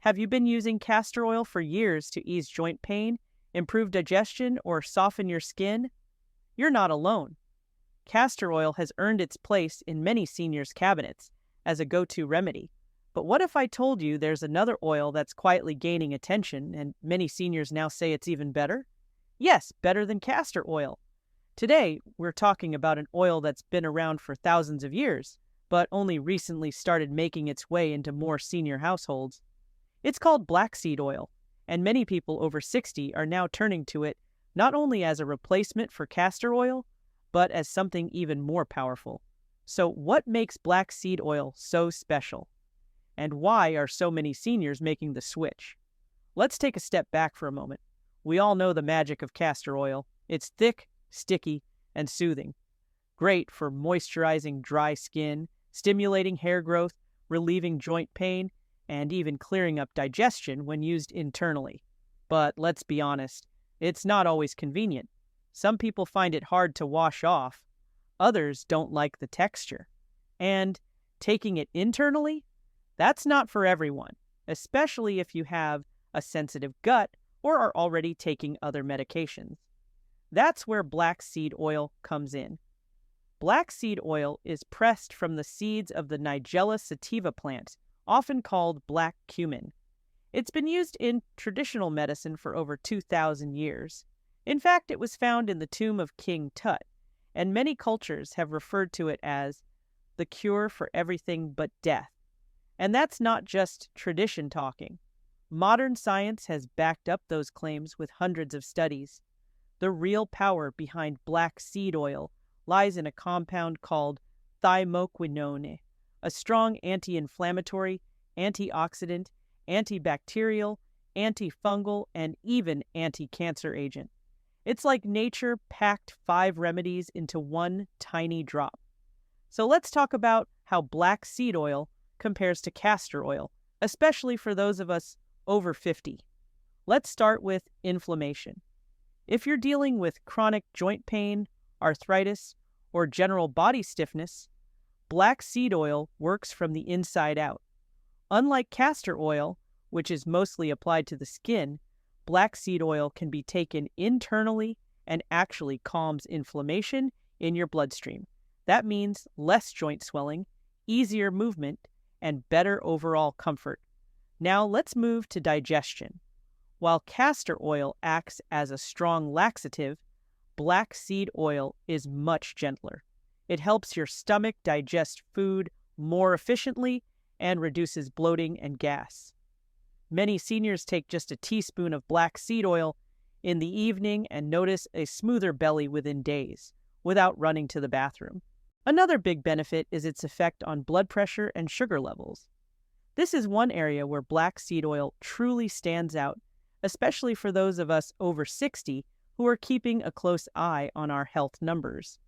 Have you been using castor oil for years to ease joint pain, improve digestion, or soften your skin? You're not alone. Castor oil has earned its place in many seniors' cabinets as a go-to remedy. But what if I told you there's another oil that's quietly gaining attention and many seniors now say it's even better? Yes, better than castor oil. Today, we're talking about an oil that's been around for thousands of years, but only recently started making its way into more senior households. It's called black seed oil, and many people over 60 are now turning to it not only as a replacement for castor oil, but as something even more powerful. So what makes black seed oil so special? And why are so many seniors making the switch? Let's take a step back for a moment. We all know the magic of castor oil. It's thick, sticky, and soothing. Great for moisturizing dry skin, stimulating hair growth, relieving joint pain, and even clearing up digestion when used internally. But let's be honest, it's not always convenient. Some people find it hard to wash off. Others don't like the texture. And taking it internally? That's not for everyone, especially if you have a sensitive gut or are already taking other medications. That's where black seed oil comes in. Black seed oil is pressed from the seeds of the Nigella sativa plant, often called black cumin. It's been used in traditional medicine for over 2,000 years. In fact, it was found in the tomb of King Tut, and many cultures have referred to it as the cure for everything but death. And that's not just tradition talking. Modern science has backed up those claims with hundreds of studies. The real power behind black seed oil lies in a compound called thymoquinone, a strong anti-inflammatory, antioxidant, antibacterial, antifungal, and even anti-cancer agent. It's like nature packed 5 remedies into one tiny drop. So let's talk about how black seed oil compares to castor oil, especially for those of us over 50. Let's start with inflammation. If you're dealing with chronic joint pain, arthritis, or general body stiffness, black seed oil works from the inside out. Unlike castor oil, which is mostly applied to the skin, black seed oil can be taken internally and actually calms inflammation in your bloodstream. That means less joint swelling, easier movement, and better overall comfort. Now let's move to digestion. While castor oil acts as a strong laxative, black seed oil is much gentler. It helps your stomach digest food more efficiently and reduces bloating and gas. Many seniors take just a teaspoon of black seed oil in the evening and notice a smoother belly within days, without running to the bathroom. Another big benefit is its effect on blood pressure and sugar levels. This is one area where black seed oil truly stands out, especially for those of us over 60 who are keeping a close eye on our health numbers.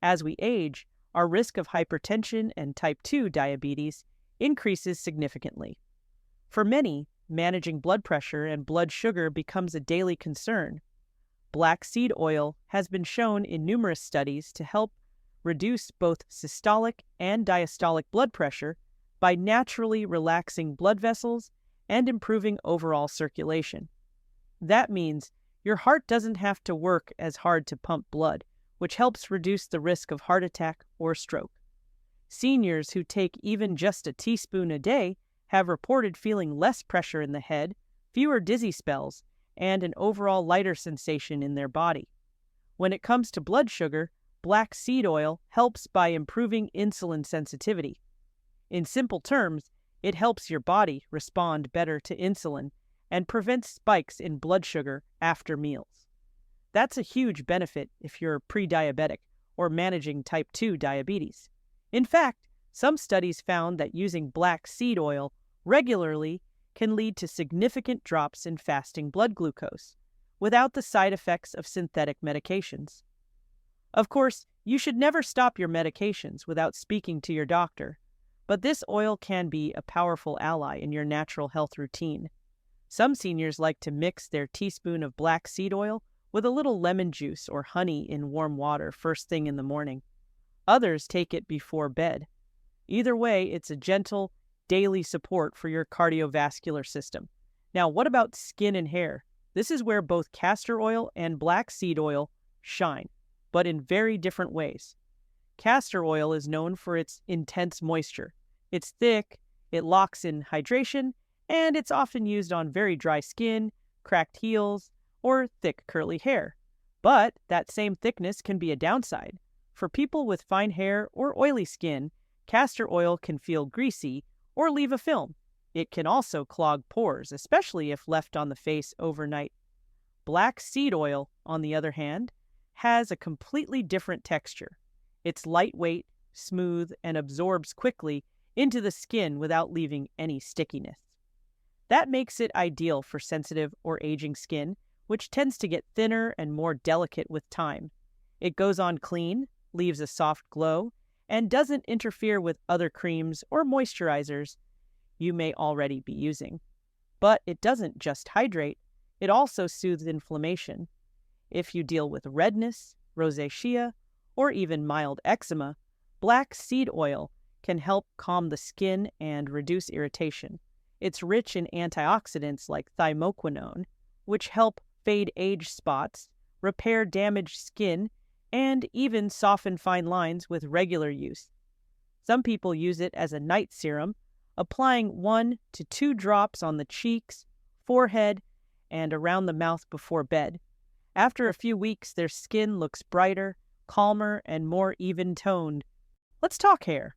As we age, our risk of hypertension and type 2 diabetes increases significantly. For many, managing blood pressure and blood sugar becomes a daily concern. Black seed oil has been shown in numerous studies to help reduce both systolic and diastolic blood pressure by naturally relaxing blood vessels and improving overall circulation. That means your heart doesn't have to work as hard to pump blood, which helps reduce the risk of heart attack or stroke. Seniors who take even just a teaspoon a day have reported feeling less pressure in the head, fewer dizzy spells, and an overall lighter sensation in their body. When it comes to blood sugar, black seed oil helps by improving insulin sensitivity. In simple terms, it helps your body respond better to insulin and prevents spikes in blood sugar after meals. That's a huge benefit if you're pre-diabetic or managing type 2 diabetes. In fact, some studies found that using black seed oil regularly can lead to significant drops in fasting blood glucose without the side effects of synthetic medications. Of course, you should never stop your medications without speaking to your doctor, but this oil can be a powerful ally in your natural health routine. Some seniors like to mix their teaspoon of black seed oil with a little lemon juice or honey in warm water first thing in the morning. Others take it before bed. Either way, it's a gentle, daily support for your cardiovascular system. Now, what about skin and hair? This is where both castor oil and black seed oil shine, but in very different ways. Castor oil is known for its intense moisture. It's thick, it locks in hydration, and it's often used on very dry skin, cracked heels, or thick curly hair. But that same thickness can be a downside. For people with fine hair or oily skin, castor oil can feel greasy or leave a film. It can also clog pores, especially if left on the face overnight. Black seed oil, on the other hand, has a completely different texture. It's lightweight, smooth, and absorbs quickly into the skin without leaving any stickiness. That makes it ideal for sensitive or aging skin, which tends to get thinner and more delicate with time. It goes on clean, leaves a soft glow, and doesn't interfere with other creams or moisturizers you may already be using. But it doesn't just hydrate, it also soothes inflammation. If you deal with redness, rosacea, or even mild eczema, black seed oil can help calm the skin and reduce irritation. It's rich in antioxidants like thymoquinone, which help fade age spots, repair damaged skin, and even soften fine lines with regular use. Some people use it as a night serum, applying 1 to 2 drops on the cheeks, forehead, and around the mouth before bed. After a few weeks, their skin looks brighter, calmer, and more even-toned. Let's talk hair.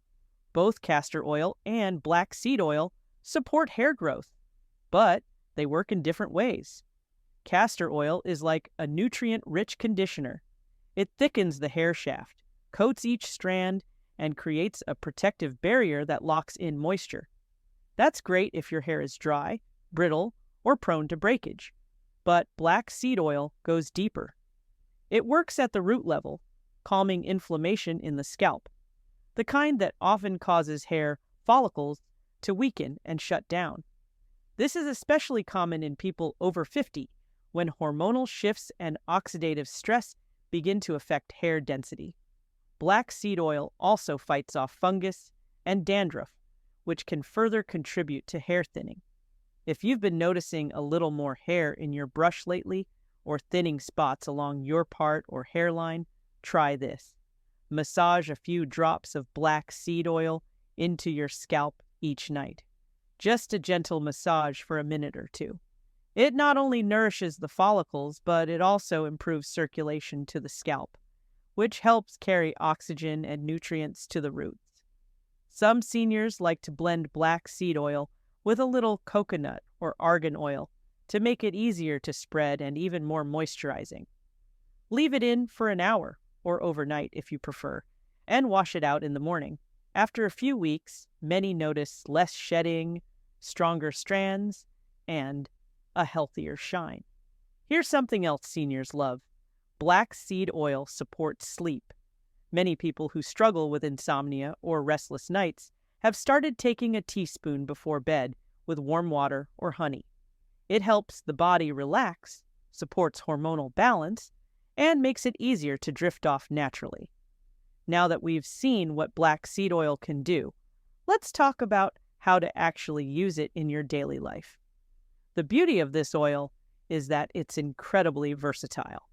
Both castor oil and black seed oil support hair growth, but they work in different ways. Castor oil is like a nutrient-rich conditioner. It thickens the hair shaft, coats each strand, and creates a protective barrier that locks in moisture. That's great if your hair is dry, brittle, or prone to breakage. But black seed oil goes deeper. It works at the root level, calming inflammation in the scalp, the kind that often causes hair follicles to weaken and shut down. This is especially common in people over 50, when hormonal shifts and oxidative stress begin to affect hair density. Black seed oil also fights off fungus and dandruff, which can further contribute to hair thinning. If you've been noticing a little more hair in your brush lately, or thinning spots along your part or hairline, try this. Massage a few drops of black seed oil into your scalp each night. Just a gentle massage for a minute or two. It not only nourishes the follicles, but it also improves circulation to the scalp, which helps carry oxygen and nutrients to the roots. Some seniors like to blend black seed oil with a little coconut or argan oil to make it easier to spread and even more moisturizing. Leave it in for an hour or overnight if you prefer, and wash it out in the morning. After a few weeks, many notice less shedding, stronger strands, and a healthier shine. Here's something else seniors love. Black seed oil supports sleep. Many people who struggle with insomnia or restless nights have started taking a teaspoon before bed with warm water or honey. It helps the body relax, supports hormonal balance, and makes it easier to drift off naturally. Now that we've seen what black seed oil can do, let's talk about how to actually use it in your daily life. The beauty of this oil is that it's incredibly versatile.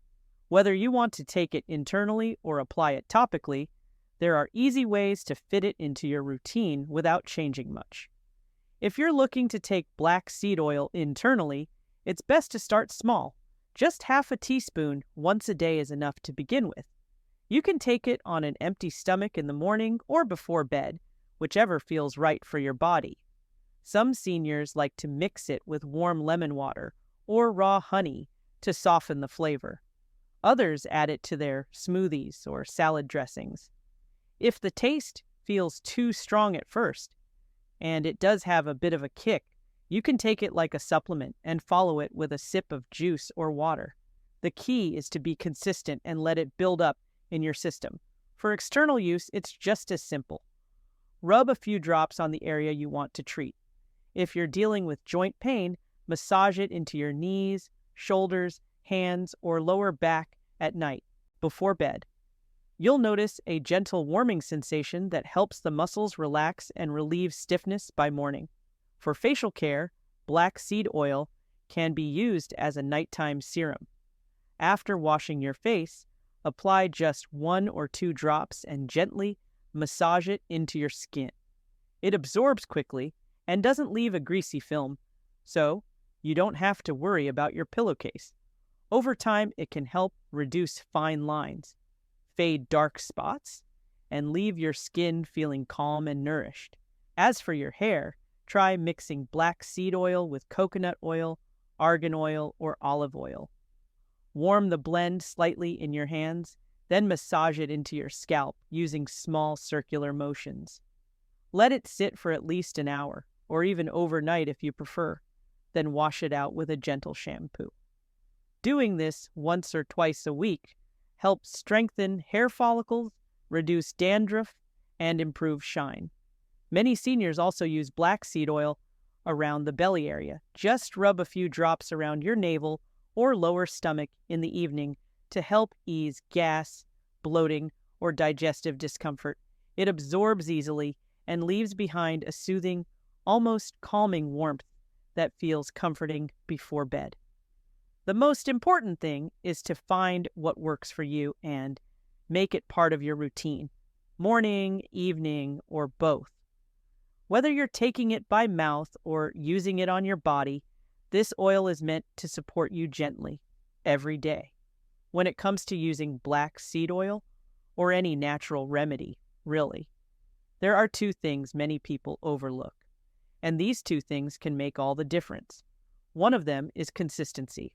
Whether you want to take it internally or apply it topically, there are easy ways to fit it into your routine without changing much. If you're looking to take black seed oil internally, it's best to start small. Just half a teaspoon once a day is enough to begin with. You can take it on an empty stomach in the morning or before bed, whichever feels right for your body. Some seniors like to mix it with warm lemon water or raw honey to soften the flavor. Others add it to their smoothies or salad dressings. If the taste feels too strong at first, and it does have a bit of a kick, you can take it like a supplement and follow it with a sip of juice or water. The key is to be consistent and let it build up in your system. For external use, it's just as simple. Rub a few drops on the area you want to treat. If you're dealing with joint pain, massage it into your knees, shoulders, hands, or lower back at night, before bed. You'll notice a gentle warming sensation that helps the muscles relax and relieve stiffness by morning. For facial care, black seed oil can be used as a nighttime serum. After washing your face, apply just 1 or 2 drops and gently massage it into your skin. It absorbs quickly and doesn't leave a greasy film, so you don't have to worry about your pillowcase. Over time, it can help reduce fine lines, fade dark spots, and leave your skin feeling calm and nourished. As for your hair, try mixing black seed oil with coconut oil, argan oil, or olive oil. Warm the blend slightly in your hands, then massage it into your scalp using small circular motions. Let it sit for at least an hour, or even overnight if you prefer, then wash it out with a gentle shampoo. Doing this once or twice a week helps strengthen hair follicles, reduce dandruff, and improve shine. Many seniors also use black seed oil around the belly area. Just rub a few drops around your navel or lower stomach in the evening to help ease gas, bloating, or digestive discomfort. It absorbs easily and leaves behind a soothing, almost calming warmth that feels comforting before bed. The most important thing is to find what works for you and make it part of your routine, morning, evening, or both. Whether you're taking it by mouth or using it on your body, this oil is meant to support you gently every day. When it comes to using black seed oil or any natural remedy, really, there are 2 things many people overlook, and these 2 things can make all the difference. One of them is consistency.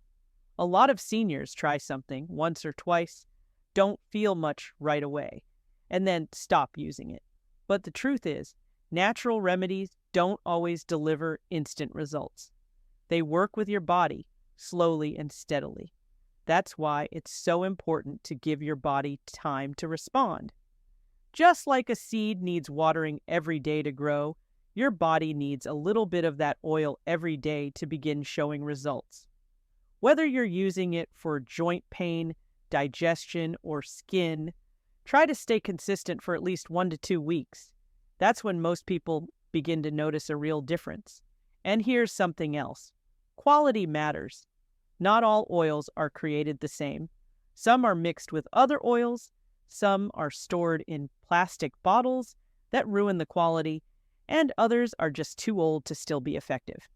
A lot of seniors try something once or twice, don't feel much right away, and then stop using it. But the truth is, natural remedies don't always deliver instant results. They work with your body slowly and steadily. That's why it's so important to give your body time to respond. Just like a seed needs watering every day to grow, your body needs a little bit of that oil every day to begin showing results. Whether you're using it for joint pain, digestion, or skin, try to stay consistent for at least 1 to 2 weeks. That's when most people begin to notice a real difference. And here's something else. Quality matters. Not all oils are created the same. Some are mixed with other oils, some are stored in plastic bottles that ruin the quality, and others are just too old to still be effective.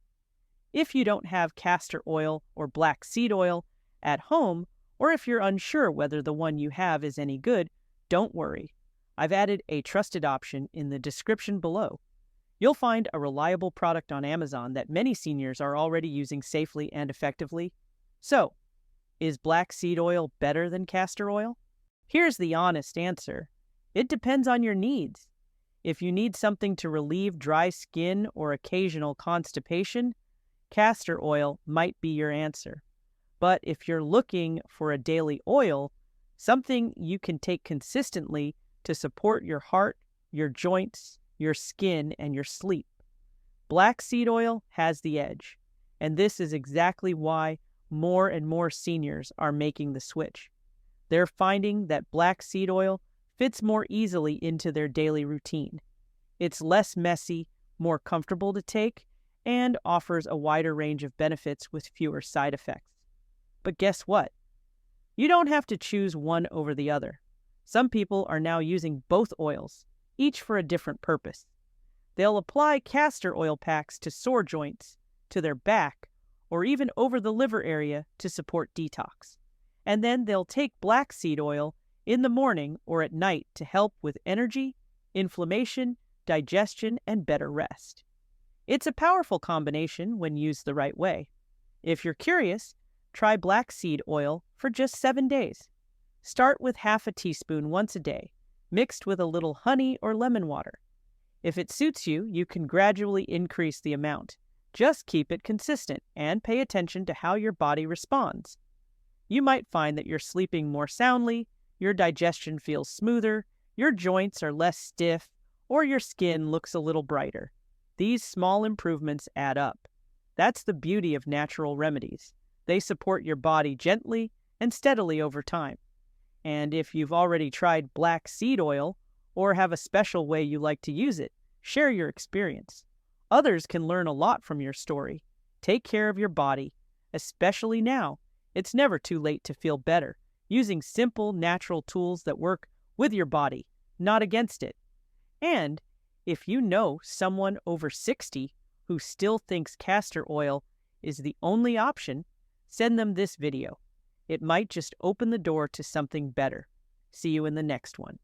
If you don't have castor oil or black seed oil at home, or if you're unsure whether the one you have is any good, don't worry. I've added a trusted option in the description below. You'll find a reliable product on Amazon that many seniors are already using safely and effectively. So, is black seed oil better than castor oil? Here's the honest answer. It depends on your needs. If you need something to relieve dry skin or occasional constipation, castor oil might be your answer. But if you're looking for a daily oil, something you can take consistently to support your heart, your joints, your skin, and your sleep, black seed oil has the edge. And this is exactly why more and more seniors are making the switch. They're finding that black seed oil fits more easily into their daily routine. It's less messy, more comfortable to take, and offers a wider range of benefits with fewer side effects. But guess what? You don't have to choose one over the other. Some people are now using both oils, each for a different purpose. They'll apply castor oil packs to sore joints, to their back, or even over the liver area to support detox. And then they'll take black seed oil in the morning or at night to help with energy, inflammation, digestion, and better rest. It's a powerful combination when used the right way. If you're curious, try black seed oil for just 7 days. Start with half a teaspoon once a day, mixed with a little honey or lemon water. If it suits you, you can gradually increase the amount. Just keep it consistent and pay attention to how your body responds. You might find that you're sleeping more soundly, your digestion feels smoother, your joints are less stiff, or your skin looks a little brighter. These small improvements add up. That's the beauty of natural remedies. They support your body gently and steadily over time. And if you've already tried black seed oil or have a special way you like to use it, share your experience. Others can learn a lot from your story. Take care of your body, especially now. It's never too late to feel better, using simple, natural tools that work with your body, not against it. And if you know someone over 60 who still thinks castor oil is the only option, send them this video. It might just open the door to something better. See you in the next one.